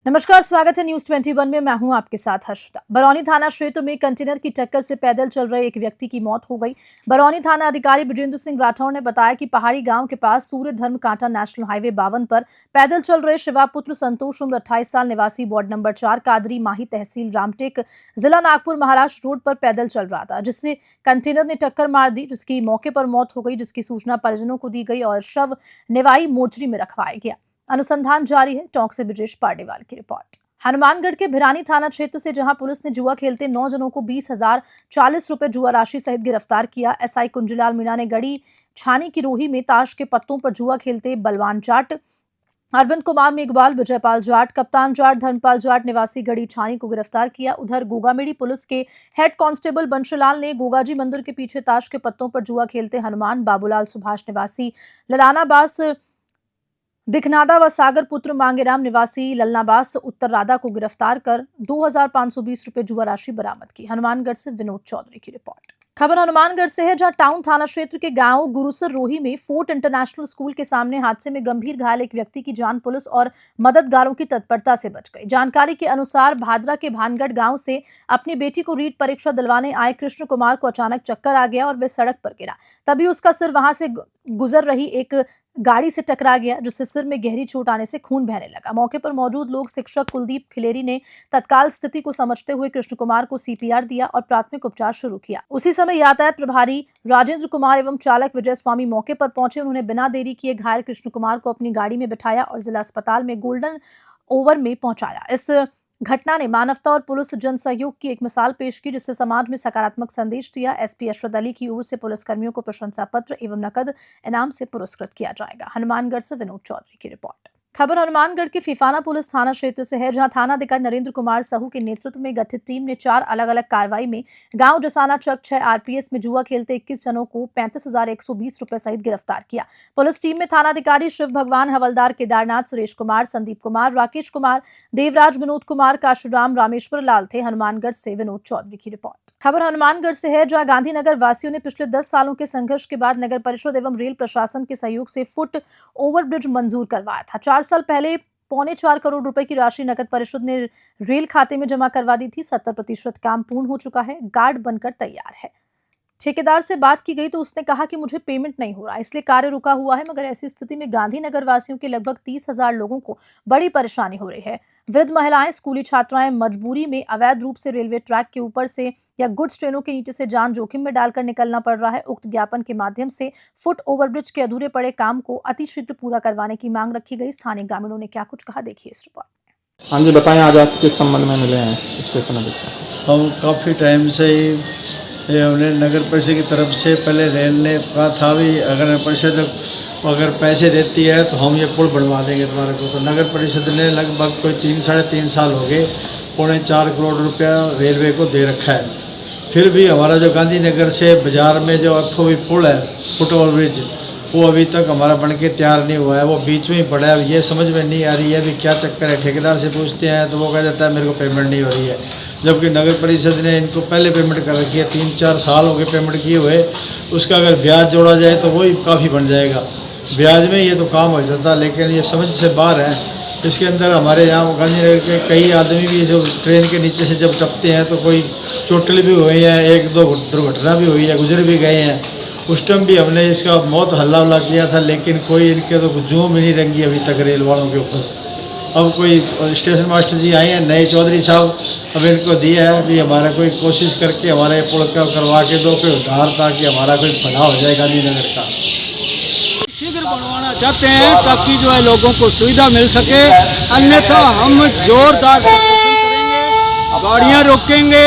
नमस्कार, स्वागत है न्यूज 21 में। मैं हूं आपके साथ हर्षिता। बरौनी थाना क्षेत्र में कंटेनर की टक्कर से पैदल चल रहे एक व्यक्ति की मौत हो गई। बरौनी थाना अधिकारी बृजेंद्र सिंह राठौर ने बताया कि पहाड़ी गांव के पास सूर्य धर्म कांटा नेशनल हाईवे 52 पर पैदल चल रहे शिवापुत्र संतोष उम्र 28 साल निवासी वार्ड नंबर 4 कादरी माही तहसील रामटेक जिला नागपुर महाराष्ट्र रोड पर पैदल चल रहा था, जिससे कंटेनर ने टक्कर मार दी, जिसकी मौके पर मौत हो गई, जिसकी सूचना परिजनों को दी गई और शव निवाई मोर्चरी में रखवाया गया। अनुसंधान जारी है। टॉक से ब्रिजेश पार्डेवाल की रिपोर्ट। हनुमानगढ़ के भिरानी थाना क्षेत्र से जहां पुलिस ने जुआ खेलते 9 जनों को 20,040 रुपए जुआ राशि सहित गिरफ्तार किया। एसआई कुंजलाल मीणा ने गड़ी छानी की रोही में ताश के पत्तों पर जुआ खेलते बलवान जाट, अरविंद कुमार मेघवाल, विजयपाल जाट, कप्तान जाट, धर्मपाल जाट निवासी गड़ी छानी को गिरफ्तार किया। उधर गोगामेड़ी पुलिस के हेड कांस्टेबल बंशीलाल ने गोगाजी मंदिर के पीछे ताश के पत्तों पर जुआ खेलते हनुमान बाबूलाल सुभाष निवासी ललानाबास दिखनादा व सागर पुत्र मांगेराम निवासी ललनाबास उत्तर राधा को गिरफ्तार कर 2,520 रुपए जुआ राशि बरामद की। हनुमानगढ़ से विनोद चौधरी की रिपोर्ट। खबर हनुमानगढ़ से है, जहां टाउन थाना क्षेत्र के गांव गुरुसर रोही में फोर्ट इंटरनेशनल स्कूल के सामने हादसे में गंभीर घायल एक व्यक्ति की जान पुलिस और मददगारों की तत्परता से बच गई। जानकारी के अनुसार भादरा के भानगढ़ गांव से अपनी बेटी को रीट परीक्षा दिलवाने आए कृष्ण कुमार को अचानक चक्कर आ गया और वे सड़क पर गिरा। तभी उसका सिर वहां से गुजर रही एक गाड़ी से टकरा गया, जिससे सिर में गहरी चोट आने से खून बहने लगा। मौके पर मौजूद लोग शिक्षक कुलदीप खिलेरी ने तत्काल स्थिति को समझते हुए कृष्ण कुमार को सीपीआर दिया और प्राथमिक उपचार शुरू किया। उसी समय यातायात प्रभारी राजेंद्र कुमार एवं चालक विजय स्वामी मौके पर पहुंचे। उन्होंने बिना देरी किए घायल कृष्ण कुमार को अपनी गाड़ी में बिठाया और जिला अस्पताल में गोल्डन ओवर में पहुंचाया। इस घटना ने मानवता और पुलिस जन सहयोग की एक मिसाल पेश की, जिससे समाज में सकारात्मक संदेश दिया। एसपी अशरद अली की ओर से पुलिसकर्मियों को प्रशंसा पत्र एवं नकद इनाम से पुरस्कृत किया जाएगा। हनुमानगढ़ से विनोद चौधरी की रिपोर्ट। खबर हनुमानगढ़ के फीफाना पुलिस थाना क्षेत्र से है, जहां थाना अधिकारी नरेंद्र कुमार साहू के नेतृत्व में गठित टीम ने 4 अलग अलग कार्रवाई में गांव जसाना चक 6 आरपीएस में जुआ खेलते 21 जनों को 35,120 रुपए सहित गिरफ्तार किया। पुलिस टीम में थाना अधिकारी शिव भगवान, हवलदार केदारनाथ, सुरेश कुमार, संदीप कुमार, राकेश कुमार, देवराज, विनोद कुमार, काशुराम, रामेश्वर लाल थे। हनुमानगढ़ से विनोद चौधरी की रिपोर्ट। खबर हनुमानगढ़ से है, जहां गांधीनगर वासियों ने पिछले 10 सालों के संघर्ष के बाद नगर परिषद एवं रेल प्रशासन के सहयोग से फुट ओवरब्रिज मंजूर करवाया था। 4 साल पहले 4.25 करोड़ रुपए की राशि नगर परिषद ने रेल खाते में जमा करवा दी थी। 70% काम पूर्ण हो चुका है, गार्ड बनकर तैयार है। ठेकेदार से बात की गई तो उसने कहा कि मुझे पेमेंट नहीं हो रहा, इसलिए कार्य रुका हुआ है। मगर ऐसी स्थिति में गांधीनगर वासियों के लगभग 30,000 लोगों को बड़ी परेशानी हो रही है। वृद्ध महिलाएं, स्कूली छात्राएं मजबूरी में अवैध रूप से रेलवे ट्रैक के ऊपर से या गुड्स ट्रेनों के नीचे से जान जोखिम में डालकर निकलना पड़ रहा है। उक्त ज्ञापन के माध्यम से फुट ओवरब्रिज के अधूरे पड़े काम को अतिशीघ्र पूरा करवाने की मांग रखी गई। स्थानीय ग्रामीणों ने क्या कुछ कहा, देखिए इस रिपोर्ट में। हाँ जी, बताएं, आज आप किस संबंध में मिले हैं स्टेशन अधीक्षक? हम काफ़ी टाइम से ही हमने नगर परिषद की तरफ से पहले रेल ने कहा था भी अगर परिषद अगर पैसे देती है तो हम ये पुल बनवा देंगे तुम्हारे को। तो नगर परिषद ने लगभग कोई 3-3.5 साल हो गए 4.25 करोड़ रुपया रेलवे को दे रखा है। फिर भी हमारा जो गांधीनगर से बाजार में जो अखोवी पुल है फुट ओवर ब्रिज, वो अभी तक हमारा बन के तैयार नहीं हुआ है, वो बीच में ही पड़ा है। ये समझ में नहीं आ रही है अभी क्या चक्कर है। ठेकेदार से पूछते हैं तो वो कह देता है मेरे को पेमेंट नहीं हो रही है, जबकि नगर परिषद ने इनको पहले पेमेंट कर रखी है। 3-4 साल हो गए पेमेंट किए हुए। उसका अगर ब्याज जोड़ा जाए तो वही काफ़ी बन जाएगा। ब्याज में ये तो काम हो जाता, लेकिन ये समझ से बाहर है। इसके अंदर हमारे यहाँ गांधीनगर के कई आदमी भी जो ट्रेन के नीचे से जब टपते हैं तो कोई चोटल भी हुई है, 1-2 दुर्घटना भी हुई है, गुजर भी गए हैं। उस टाइम भी हमने इसका बहुत हल्ला उल्ला किया था, लेकिन कोई इनके तो जूम भी नहीं रंगी अभी तक रेल वालों के ऊपर। अब कोई स्टेशन मास्टर जी आए हैं नए चौधरी साहब, अब इनको दिया है भी हमारा कोई कोशिश करके हमारे पुल का करवा के दो कोई उधार, ताकि हमारा कोई भला हो जाए गांधीनगर का। शीघ्र बनवाना चाहते हैं ताकि जो है लोगों को सुविधा मिल सके, अन्यथा हम जोरदार प्रदर्शन करेंगे, गाड़ियां रोकेंगे,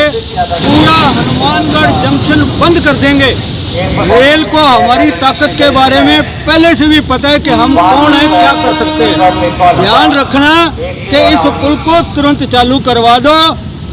पूरा हनुमानगढ़ जंक्शन बंद कर देंगे। रेल को हमारी ताकत के बारे में पहले से भी पता है कि हम कौन है, क्या कर सकते हैं। ध्यान रखना कि इस पुल को तुरंत चालू करवा दो,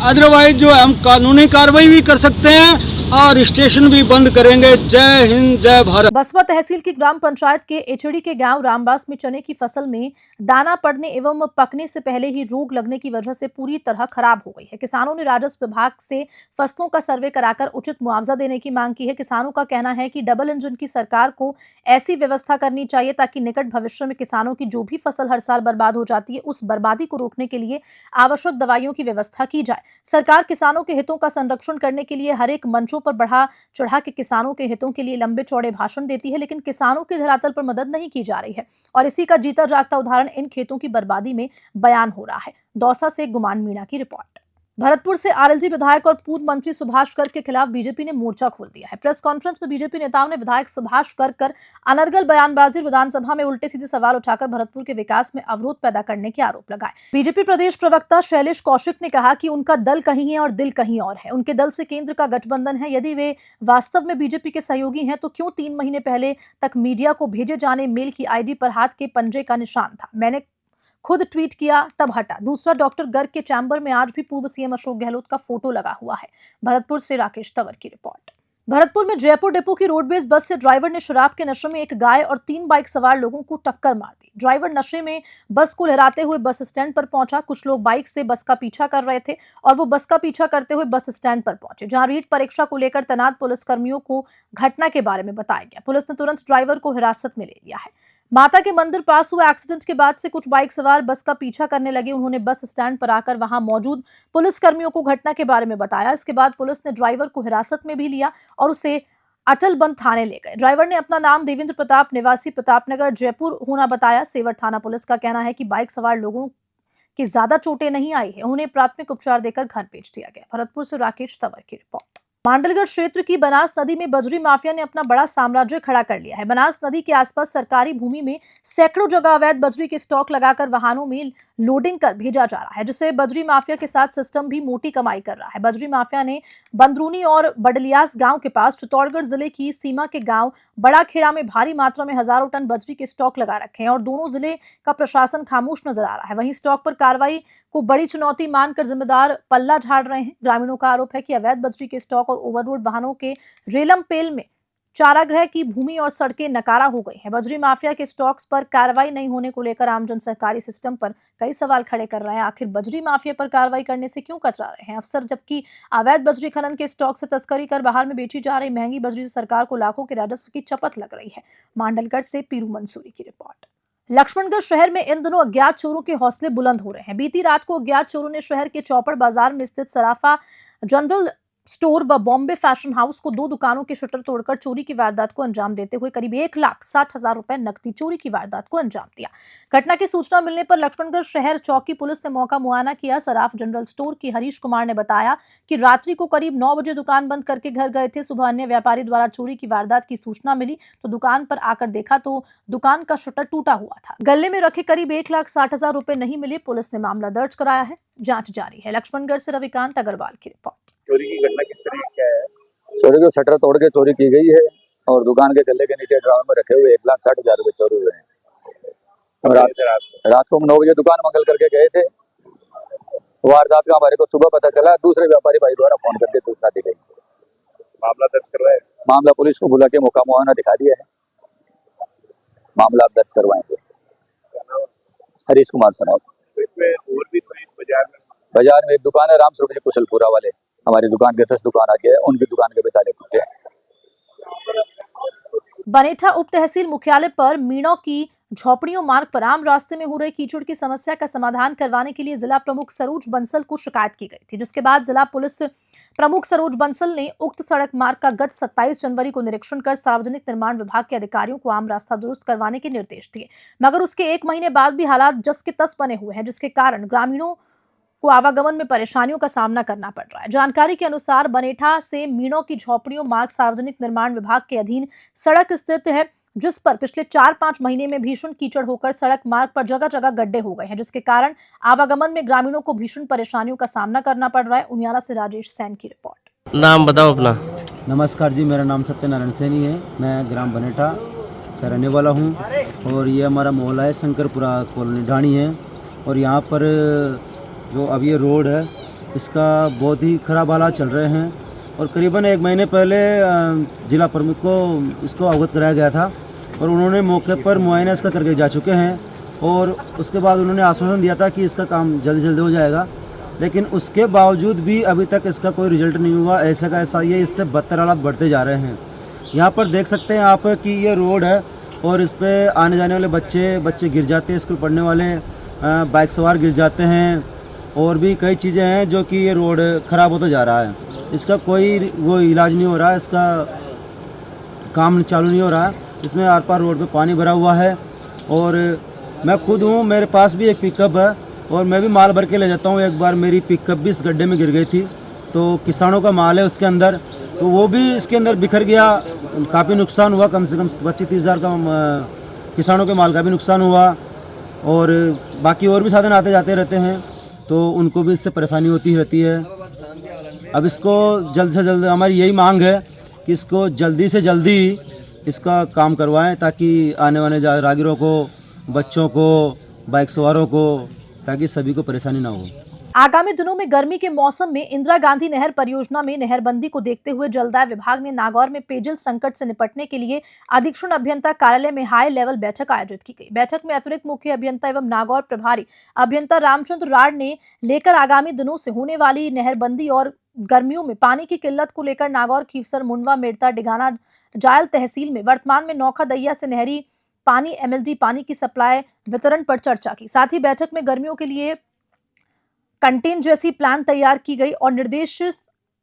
अदरवाइज जो है हम कानूनी कार्रवाई भी कर सकते हैं और स्टेशन भी बंद करेंगे। जय हिंद, जय भारत। बसवा तहसील की ग्राम पंचायत के एचडी के गांव रामबास में चने की फसल में दाना पड़ने एवं पकने से पहले ही रोग लगने की वजह से पूरी तरह खराब हो गई है। किसानों ने राजस्व विभाग से फसलों का सर्वे कराकर उचित मुआवजा देने की मांग की है। किसानों का कहना है कि डबल इंजन की सरकार को ऐसी व्यवस्था करनी चाहिए ताकि निकट भविष्य में किसानों की जो भी फसल हर साल बर्बाद हो जाती है उस बर्बादी को रोकने के लिए आवश्यक दवाइयों की व्यवस्था की जाए। सरकार किसानों के हितों का संरक्षण करने के लिए हर एक मंचों पर बढ़ा चढ़ा के किसानों के हितों के लिए लंबे चौड़े भाषण देती है, लेकिन किसानों के धरातल पर मदद नहीं की जा रही है और इसी का जीता जागता उदाहरण इन खेतों की बर्बादी में बयान हो रहा है। दौसा से गुमान मीणा की रिपोर्ट। भरतपुर से आरएलजी विधायक और पूर्व मंत्री सुभाष गर्ग के खिलाफ बीजेपी ने मोर्चा खोल दिया है। प्रेस कॉन्फ्रेंस में बीजेपी नेताओं ने विधायक सुभाष गर्ग कर अनर्गल बयानबाजी, विधानसभा में उल्टे सीधे सवाल उठाकर भरतपुर के विकास में अवरोध पैदा करने के आरोप लगाए। बीजेपी प्रदेश प्रवक्ता शैलेश कौशिक ने कहा कि उनका दल कहीं है और दिल कहीं और है। उनके दल से केंद्र का गठबंधन है। यदि वे वास्तव में बीजेपी के सहयोगी हैं तो क्यों 3 महीने पहले तक मीडिया को भेजे जाने मेल की आईडी पर हाथ के पंजे का निशान था? मैंने खुद ट्वीट किया तब हटा। दूसरा, डॉक्टर गर्ग के चैम्बर में आज भी पूर्व सीएम अशोक गहलोत का फोटो लगा हुआ है। भरतपुर से राकेश तंवर की रिपोर्ट। भरतपुर में जयपुर डिपो की रोडवेज बस से ड्राइवर ने शराब के नशे में एक गाय और 3 बाइक सवार लोगों को टक्कर मार दी। ड्राइवर नशे में बस को लहराते हुए बस स्टैंड पर पहुंचा। कुछ लोग बाइक से बस का पीछा कर रहे थे और वो बस का पीछा करते हुए बस स्टैंड पर पहुंचे, जहां रीट परीक्षा को लेकर तैनात पुलिसकर्मियों को घटना के बारे में बताया गया। पुलिस ने तुरंत ड्राइवर को हिरासत में ले लिया है। माता के मंदिर पास हुए एक्सीडेंट के बाद से कुछ बाइक सवार बस का पीछा करने लगे। उन्होंने बस स्टैंड पर आकर वहां मौजूद पुलिसकर्मियों को घटना के बारे में बताया। इसके बाद पुलिस ने ड्राइवर को हिरासत में भी लिया और उसे अटलबंद थाने ले गए। ड्राइवर ने अपना नाम देवेंद्र प्रताप, निवासी प्रतापनगर, जयपुर होना बताया। सेवर थाना पुलिस का कहना है कि बाइक सवार लोगों की ज्यादा चोटें नहीं आई है। उन्हें प्राथमिक उपचार देकर घर भेज दिया गया। भरतपुर से राकेश तंवर की रिपोर्ट। मांडलगढ़ क्षेत्र की बनास नदी में बजरी माफिया ने अपना बड़ा साम्राज्य खड़ा कर लिया है। बनास नदी के आसपास सरकारी भूमि में सैकड़ों जगह अवैध बजरी के स्टॉक लगाकर वाहनों में लोडिंग कर भेजा जा रहा है, जिससे बजरी माफिया के साथ सिस्टम भी मोटी कमाई कर रहा है। बजरी माफिया ने बंदरूनी और बडलियास गांव के पास चित्तौड़गढ़ जिले की सीमा के गांव बड़ा खेड़ा में भारी मात्रा में हजारों टन बजरी के स्टॉक लगा रखे हैं और दोनों जिले का प्रशासन खामोश नजर आ रहा है। वहीं स्टॉक पर कार्रवाई को बड़ी चुनौती मानकर जिम्मेदार पल्ला झाड़ रहे हैं। ग्रामीणों का आरोप है कि अवैध बजरी के स्टॉक और ओवरलोड वाहनों के रेलम पेल में चारागृह की भूमि और सड़कें नकारा हो गई हैं। बजरी माफिया के स्टॉक्स पर कार्रवाई नहीं होने को लेकर आमजन सरकारी सिस्टम पर कई सवाल खड़े कर रहे हैं। आखिर बजरी माफिया पर कार्रवाई करने से क्यों कतरा रहे हैं अफसर, जबकि अवैध बजरी खनन के स्टॉक से तस्करी कर बाहर में बेची जा रही महंगी बजरी से सरकार को लाखों के राजस्व की चपत लग रही है। मांडलगढ़ से पीरू मंसूरी की रिपोर्ट। लक्ष्मणगढ़ शहर में इन दिनों अज्ञात चोरों के हौसले बुलंद हो रहे हैं। बीती रात को अज्ञात चोरों ने शहर के चौपड़ बाजार में स्थित सराफा जनरल स्टोर व बॉम्बे फैशन हाउस को 2 दुकानों के शटर तोड़कर चोरी की वारदात को अंजाम देते हुए करीब 1,60,000 रुपए नकदी चोरी की वारदात को अंजाम दिया। घटना की सूचना मिलने पर लक्ष्मणगढ़ शहर चौकी पुलिस ने मौका मुआयना किया। सराफ जनरल स्टोर की हरीश कुमार ने बताया कि रात्रि को करीब 9 बजे दुकान बंद करके घर गए थे। सुबह अन्य व्यापारी द्वारा चोरी की वारदात की सूचना मिली तो दुकान पर आकर देखा तो दुकान का शटर टूटा हुआ था। गले में रखे करीब 1,60,000 रुपए नहीं मिले। पुलिस ने मामला दर्ज कराया है, जांच जारी है। लक्ष्मणगढ़ से रविकांत अग्रवाल की रिपोर्ट। चोरी की घटना किस तरह क्या है? चोरी को शटर तोड़ के चोरी की गई है और दुकान के गले के नीचे ड्रावर में रखे हुए 1,60,000 रुपए चोरी हुए हैं। रात को हम 9 बजे दुकान मंगल करके गए थे। वारदात का हमारे को सुबह पता चला, दूसरे व्यापारी भाई द्वारा फोन करके सूचना दी गई। मामला दर्ज करवाए? मामला पुलिस को बुला के मौका मुआयना दिखा दिया है। मामला आप दर्ज करवाएंगे। हरीश कुमार सनौत। इसमें और भी बाजार में एक दुकान है राम स्वरूप जी कुशलपुरा वाले, हमारी दुकान के 10 दुकान आगे है, उनकी दुकान के भी ताले टूटे। बनेठा उप तहसील मुख्यालय पर मीणों की झोपड़ियों मार्ग पर आम रास्ते में हो रही कीचड़ की समस्या का समाधान करवाने के लिए जिला प्रमुख सरोज बंसल को शिकायत की गई थी, जिसके बाद जिला पुलिस प्रमुख सरोज बंसल ने उक्त सड़क मार्ग का गत 27 जनवरी को निरीक्षण कर सार्वजनिक निर्माण विभाग के अधिकारियों को आम रास्ता दुरुस्त करवाने के निर्देश दिए, मगर उसके 1 महीने बाद भी हालात जस के तस बने हुए हैं, जिसके कारण ग्रामीणों को आवागमन में परेशानियों का सामना करना पड़ रहा है। जानकारी के अनुसार बनेठा से मीणों की झोपड़ियों मार्ग सार्वजनिक निर्माण विभाग के अधीन सड़क स्थित है, जिस पर पिछले 4-5 महीने में भीषण कीचड़ होकर सड़क मार्ग पर जगह जगह गड्ढे हो गए हैं, जिसके कारण आवागमन में ग्रामीणों को भीषण परेशानियों का सामना करना पड़ रहा है। उनियारा से राजेश सैन की रिपोर्ट। नाम बताओ अपना। नमस्कार जी, मेरा नाम सत्यनारायण सैनी है। मैं ग्राम बनेठा का रहने वाला हूँ और ये हमारा मोहल्ला है शंकरपुरा कॉलोनी ढाणी है। और यहाँ पर जो अब ये रोड है इसका बहुत ही ख़राब हालात चल रहे हैं और करीबन 1 महीने पहले जिला प्रमुख को इसको अवगत कराया गया था और उन्होंने मौके पर मुआयना इसका करके जा चुके हैं और उसके बाद उन्होंने आश्वासन दिया था कि इसका काम जल्दी जल्दी हो जाएगा, लेकिन उसके बावजूद भी अभी तक इसका कोई रिजल्ट नहीं हुआ। ऐसा का ऐसा ये इससे बदतर हालात बढ़ते जा रहे हैं। यहाँ पर देख सकते हैं आप कि ये रोड है और इस पर आने जाने वाले बच्चे गिर जाते हैं, स्कूल पढ़ने वाले बाइक सवार गिर जाते हैं और भी कई चीज़ें हैं जो कि ये रोड ख़राब होता जा रहा है। इसका कोई वो इलाज नहीं हो रहा है, इसका काम चालू नहीं हो रहा है। इसमें आर पार रोड पे पानी भरा हुआ है और मैं खुद हूँ, मेरे पास भी एक पिकअप है और मैं भी माल भर के ले जाता हूँ। एक बार मेरी पिकअप भी इस गड्ढे में गिर गई थी, तो किसानों का माल है उसके अंदर, तो वो भी इसके अंदर बिखर गया, काफ़ी नुकसान हुआ। कम से कम 25-30 हज़ार का किसानों के माल का भी नुकसान हुआ और बाकी और भी साधन आते जाते रहते हैं, तो उनको भी इससे परेशानी होती रहती है। अब इसको जल्द से जल्द हमारी यही मांग है कि इसको जल्दी से जल्दी इसका काम करवाएं ताकि आने वाले राहगीरों को, बच्चों को, बाइक सवारों को, ताकि सभी को परेशानी ना हो। आगामी दिनों में गर्मी के मौसम में इंदिरा गांधी नहर परियोजना में नहरबंदी को देखते हुए जलदाय विभाग ने नागौर में पेयजल संकट से निपटने के लिए अधीक्षण अभियंता कार्यालय में हाई लेवल बैठक आयोजित की गई। बैठक में अतिरिक्त मुख्य अभियंता एवं नागौर प्रभारी अभियंता रामचंद्र राड ने लेकर आगामी दिनों से होने वाली नहरबंदी और गर्मियों में पानी की किल्लत को लेकर नागौर, खीवसर, मुंडवा, मेड़ता, डिगाना, जायल तहसील में वर्तमान में नौखा दैया से नहरी पानी MLD पानी की सप्लाई वितरण पर चर्चा की। साथ ही बैठक में गर्मियों के लिए कंटेन जैसी प्लान तैयार की गई और निर्देश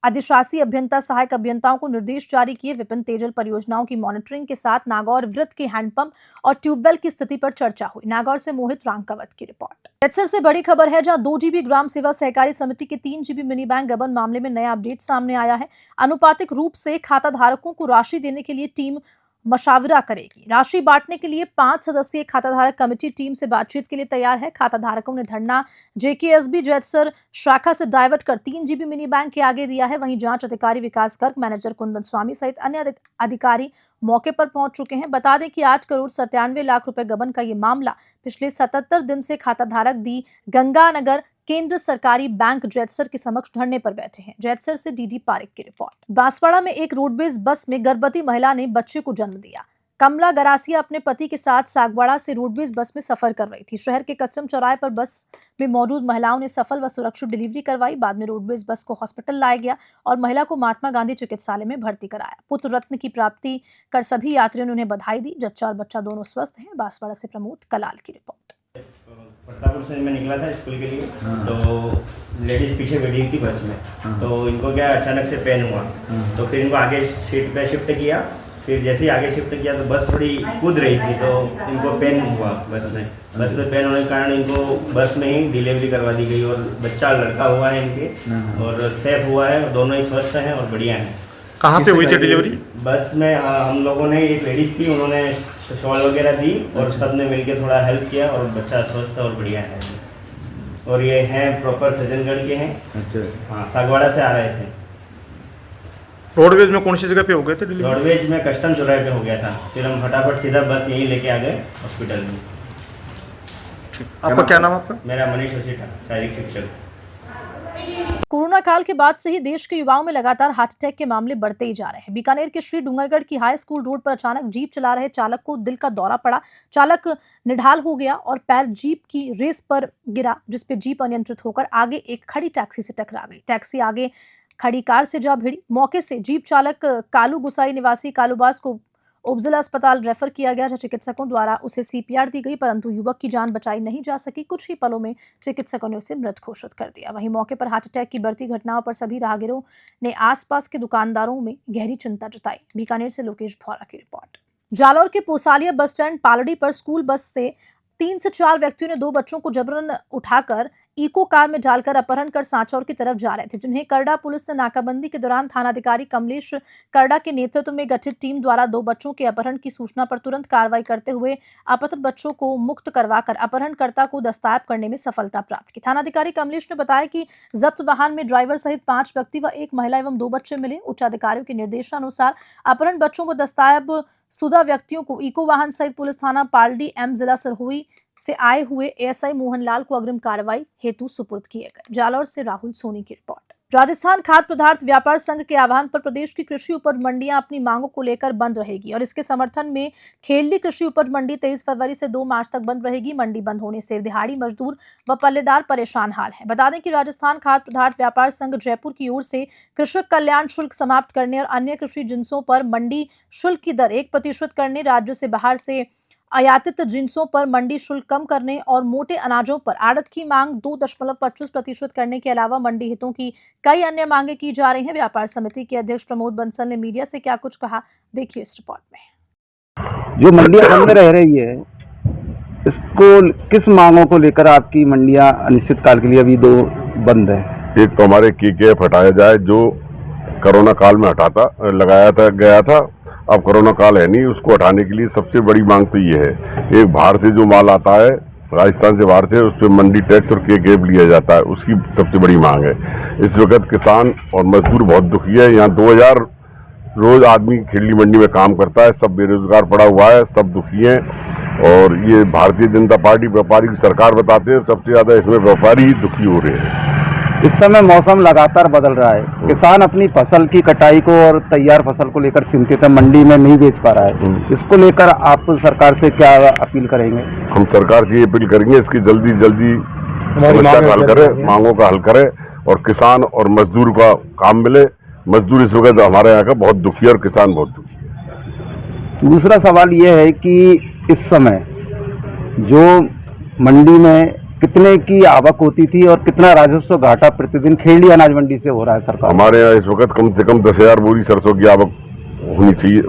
अधिशासी अभियंता सहायक अभियंताओं को निर्देश जारी किए। विभिन्न पेयजल परियोजनाओं की मॉनिटरिंग के साथ नागौर वृत्त के हैंडपंप और ट्यूबवेल की स्थिति पर चर्चा हुई। नागौर से मोहित रांकावत की रिपोर्ट। अमृतसर से बड़ी खबर है, जहां 2 GB ग्राम सेवा सहकारी समिति के 3 GB मिनी बैंक गबन मामले में नया अपडेट सामने आया है। अनुपातिक रूप से खाता धारकों को राशि देने के लिए टीम मशावरा करेगी। राशि बांटने के लिए 5 सदस्यीय खाताधारक कमेटी टीम से बातचीत के लिए तैयार है। खाताधारकों ने धरना JKSB जैतसर शाखा से डाइवर्ट कर 3 GB मिनी बैंक के आगे दिया है। वहीं जांच अधिकारी विकास गर्ग, मैनेजर कुंदन स्वामी सहित अन्य अधिकारी मौके पर पहुंच चुके हैं। बता दें कि 8 करोड़ 97 लाख रुपए गबन का ये मामला पिछले 77 दिन से खाताधारक दी गंगानगर केंद्र सरकारी बैंक जैतसर के समक्ष धरने पर बैठे हैं। जैतसर से DD पारिक की रिपोर्ट। बांसवाड़ा में एक रोडवेज बस में गर्भवती महिला ने बच्चे को जन्म दिया। कमला गरासिया अपने पति के साथ सागवाड़ा से रोडवेज बस में सफर कर रही थी। शहर के कस्टम चौराहे पर बस में मौजूद महिलाओं ने सफल व सुरक्षित डिलीवरी करवाई। बाद में रोडवेज बस को हॉस्पिटल लाया गया और महिला को महात्मा गांधी चिकित्सालय में भर्ती कराया। पुत्र रत्न की प्राप्ति कर सभी यात्रियों ने उन्हें बधाई दी। जच्चा और बच्चा दोनों स्वस्थ हैं। बांसवाड़ा से प्रमोद कलाल की रिपोर्ट। प्रतापपुर से मैं निकला था स्कूल के लिए, तो लेडीज़ पीछे बैठी हुई थी बस में, तो इनको क्या अचानक से पेन हुआ, तो फिर इनको आगे सीट पे शिफ्ट किया। फिर जैसे ही आगे शिफ्ट किया तो बस थोड़ी कूद रही थी, तो इनको पेन हुआ बस में पेन होने के कारण इनको बस में ही डिलीवरी करवा दी गई और बच्चा लड़का हुआ है इनके और सेफ हुआ है, दोनों ही स्वस्थ हैं और बढ़िया हैं। कहाँ पे हुई थी डिलीवरी? बस में हम लोगों ने, एक लेडीज़ थी, उन्होंने शॉल वगैरह दी और सब ने मिलकर थोड़ा हेल्प किया और बच्चा स्वस्थ और बढ़िया है। और ये हैं प्रॉपर सज्जनगढ़ के हैं। अच्छा। हाँ, सागवाड़ा से आ रहे थे। रोडवेज में कौन सी जगह पे हो गए थे डिलीवरी? रोडवेज में कस्टम चौराहे पे हो गया था। फिर हम फटाफट सीधा बस यहीं लेके आ गए हॉस्पिटल में। आपका क्या नाम? आपका? मेरा मनीष वसीठा, शारीरिक शिक्षक। कोरोना काल के बाद से ही देश के युवाओं में लगातार हार्ट अटैक के मामले बढ़ते ही जा रहे हैं। बीकानेर के श्री डूंगरगढ़ की हाई स्कूल रोड पर अचानक जीप चला रहे चालक को दिल का दौरा पड़ा। चालक निढाल हो गया और पैर जीप की रेस पर गिरा, जिसपे जीप अनियंत्रित होकर आगे एक खड़ी टैक्सी से टकरा गई। टैक्सी आगे खड़ी कार से जा भिड़ी। मौके से जीप चालक कालू गुसाई निवासी कालूबास को उपजिला अस्पताल रेफर किया गया, जहां चिकित्सकों द्वारा उसे CPR दी गई, परंतु युवक की जान बचाई नहीं जा सकी। कुछ ही पलों में चिकित्सकों ने उसे मृत घोषित कर दिया। वहीं मौके पर हार्ट अटैक की बढ़ती घटनाओं पर सभी राहगीरों ने आसपास के दुकानदारों में गहरी चिंता जताई। बीकानेर से लोकेश भौरा की रिपोर्ट। जालौर के पोसालिया बस स्टैंड पालड़ी पर स्कूल बस से 3 से 4 व्यक्तियों ने 2 बच्चों को जबरन उठाकर इको कार में डालकर अपहरण कर सांचौर की तरफ जा रहे थे, जिन्हें करडा पुलिस ने नाकाबंदी के दौरान थानाधिकारी कमलेश करडा के नेतृत्व में गठित टीम द्वारा 2 बच्चों के अपहरण की सूचना पर तुरंत कार्रवाई करते हुए अपहृत बच्चों को मुक्त करवाकर अपहरणकर्ता को दस्तयाब करने में सफलता प्राप्त की। थानाधिकारी कमलेश ने बताया कि जब्त वाहन में ड्राइवर सहित 5 व्यक्ति व 1 महिला एवं 2 बच्चे मिले। उच्च अधिकारियों के निर्देशानुसार अपहरण बच्चों को दस्तयाब शुदा व्यक्तियों को इको वाहन सहित पुलिस थाना पालड़ी M जिला सिरहुई से आए हुए ASI मोहनलाल को अग्रिम कार्रवाई हेतु सुपुर्द किए गए। जालौर से राहुल सोनी की रिपोर्ट। राजस्थान खाद्य पदार्थ व्यापार संघ के आह्वान पर प्रदेश की कृषि उपज मंडियां अपनी मांगों को लेकर बंद रहेगी और इसके समर्थन में खेलड़ी कृषि उपज मंडी 23 फरवरी से 2 मार्च तक बंद रहेगी। मंडी बंद होने से दिहाड़ी मजदूर व पल्लेदार परेशान हाल है। बता दें कि राजस्थान खाद्य पदार्थ व्यापार संघ जयपुर की ओर से कृषक कल्याण शुल्क समाप्त करने और अन्य कृषि जिन्सों पर मंडी शुल्क की दर 1% करने, राज्य से बाहर से आयातित जिन्सों पर मंडी शुल्क कम करने और मोटे अनाजों पर आड़त की मांग 2.25% करने के अलावा मंडी हितों की कई अन्य मांगे की जा रही हैं। व्यापार समिति के अध्यक्ष प्रमोद बंसल ने मीडिया से क्या कुछ कहा, देखिए इस रिपोर्ट में। जो मंडियां बंद रह रही है, इसको किस मांगों को लेकर आपकी मंडियां अनिश्चितकाल के लिए अभी 2 बंद है? एक तो हमारे KKF हटाया जाए, जो कोरोना काल में गया था। अब कोरोना काल है नहीं, उसको हटाने के लिए सबसे बड़ी मांग तो ये है, एक बाहर से जो माल आता है राजस्थान से बाहर से, उस पर मंडी टैक्स और KKF लिया जाता है, उसकी सबसे बड़ी मांग है। इस वक्त किसान और मजदूर बहुत दुखी है। यहाँ 2000 रोज आदमी खेली मंडी में काम करता है, सब बेरोजगार पड़ा हुआ है, सब दुखी हैं। और ये भारतीय जनता पार्टी व्यापारी की सरकार बताते हैं, सबसे ज्यादा इसमें व्यापारी ही दुखी हो रहे हैं। इस समय मौसम लगातार बदल रहा है, किसान अपनी फसल की कटाई को और तैयार फसल को लेकर चिंतित है, मंडी में नहीं बेच पा रहा है। इसको लेकर आप सरकार से क्या अपील करेंगे? हम सरकार से ये अपील करेंगे, इसकी जल्दी समस्या का हल करे, मांगों का हल करे और किसान और मजदूर का काम मिले। मजदूर इस वक्त हमारे यहाँ का बहुत दुखी है और किसान बहुत दुखी। दूसरा सवाल ये है कि इस समय जो मंडी में कितने की आवक होती थी और कितना राजस्व घाटा प्रतिदिन खेड़ी अनाज मंडी से हो रहा है सरकार? हमारे यहाँ इस वक्त कम से कम 10,000 बोरी सरसों की आवक होनी चाहिए,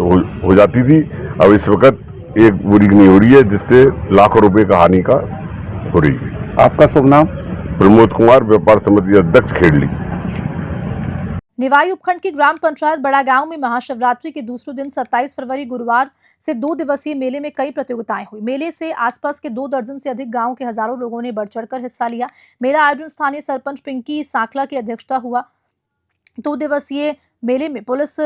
हो जाती थी। अब इस वक्त 1 बोरी नहीं हो रही है, जिससे लाखों रुपए का हानि का हो रही है। आपका शुभ नाम? प्रमोद कुमार, व्यापार समिति अध्यक्ष, खेड़ली। निवाई उपखंड की ग्राम पंचायत बड़ा गांव में महाशिवरात्रि के दूसरे दिन 27 फरवरी गुरुवार से 2 दिवसीय मेले में कई प्रतियोगिताएं हुई। मेले से आसपास के 2 दर्जन से अधिक गांव के हजारों लोगों ने बढ़ चढ़कर हिस्सा लिया। मेला आयोजन स्थानीय सरपंच पिंकी साकला की अध्यक्षता हुआ। 2 दिवसीय मेले में पुलिस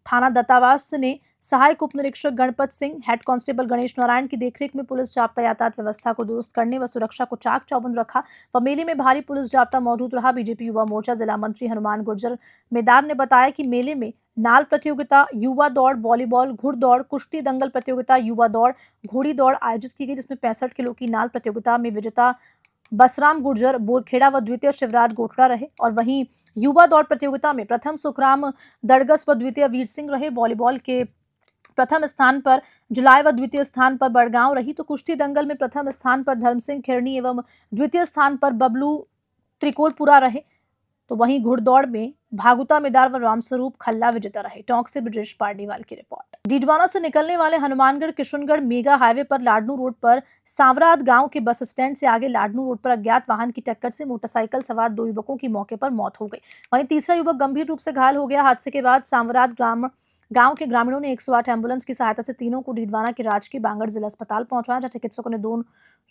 थाना दत्तावास ने सहायक उप निरीक्षक गणपत सिंह, हेड कांस्टेबल गणेश नारायण की देखरेख में पुलिस जाब्ता यातायात व्यवस्था को दुरुस्त करने व सुरक्षा को चाक चौबंद रखा व मेले में भारी पुलिस जाब्ता मौजूद रहा। बीजेपी युवा मोर्चा जिला मंत्री हनुमान गुर्जर मेदार ने बताया कि मेले में नाल प्रतियोगिता, युवा दौड़, वॉलीबॉल, घुड़दौड़, कुश्ती दंगल प्रतियोगिता, युवा दौड़, घोड़ी दौड़ आयोजित की गई, जिसमें 65 किलो की नाल प्रतियोगिता में विजेता बसराम गुर्जर बोरखेड़ा व द्वितीय शिवराज गोठड़ा रहे और वहीं युवा दौड़ प्रतियोगिता में प्रथम सुखराम दड़गस व द्वितीय वीर सिंह रहे। वॉलीबॉल के प्रथम स्थान पर जुलाई व द्वितीय स्थान पर बड़गांव रही, तो कुश्ती दंगल में प्रथम स्थान पर धर्म सिंह खिरनी एवं द्वितीय स्थान पर बबलू त्रिकोलपुरा रहे। तो वहीं घुड़दौड़ में भागुता मेदार व रामस्वरूप खल्ला विजेता रहे। टोंक से ब्रजेश पार्डीवाल की रिपोर्ट। डीडवाना से निकलने वाले हनुमानगढ़ किशनगढ़ मेगा हाईवे पर लाडनू रोड पर सांवराद गांव के बस स्टैंड से आगे लाडनू रोड पर अज्ञात वाहन की टक्कर से मोटरसाइकिल सवार 2 युवकों की मौके पर मौत हो गई। वहीं तीसरा युवक गंभीर रूप से घायल हो गया। हादसे के बाद सांवराद गांव के ग्रामीणों ने 108 एम्बुलेंस की सहायता से तीनों को डीडवाना के राजकीय बांगड़ जिला अस्पताल पहुंचाया, जहां चिकित्सकों ने 2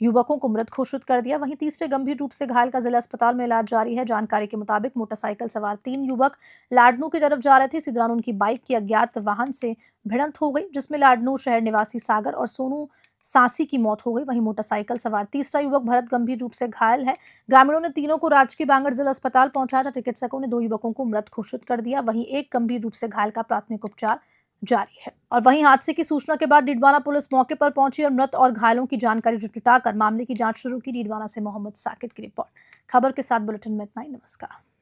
युवकों को मृत घोषित कर दिया। वहीं तीसरे गंभीर रूप से घायल का जिला अस्पताल में इलाज जारी है। जानकारी के मुताबिक मोटरसाइकिल सवार 3 युवक लाडनू की तरफ जा रहे थे। इसी दौरान उनकी बाइक की अज्ञात वाहन से भिड़ंत हो गई, जिसमें लाडनू शहर निवासी सागर और सोनू सांसी की मौत हो गई। वहीं मोटरसाइकिल सवार तीसरा युवक भरत गंभीर रूप से घायल है। ग्रामीणों ने तीनों को राजकीय बांगड़ जिला अस्पताल पहुंचाया, चिकित्सकों ने 2 युवकों को मृत घोषित कर दिया। वहीं एक गंभीर रूप से घायल का प्राथमिक उपचार जारी है। और वहीं हादसे की सूचना के बाद डीडवाना पुलिस मौके पर पहुंची और मृत और घायलों की जानकारी जुटाकर मामले की जांच शुरू की। डीडवाना से मोहम्मद साकिब की रिपोर्ट। खबर के साथ बुलेटिन में इतना ही। नमस्कार।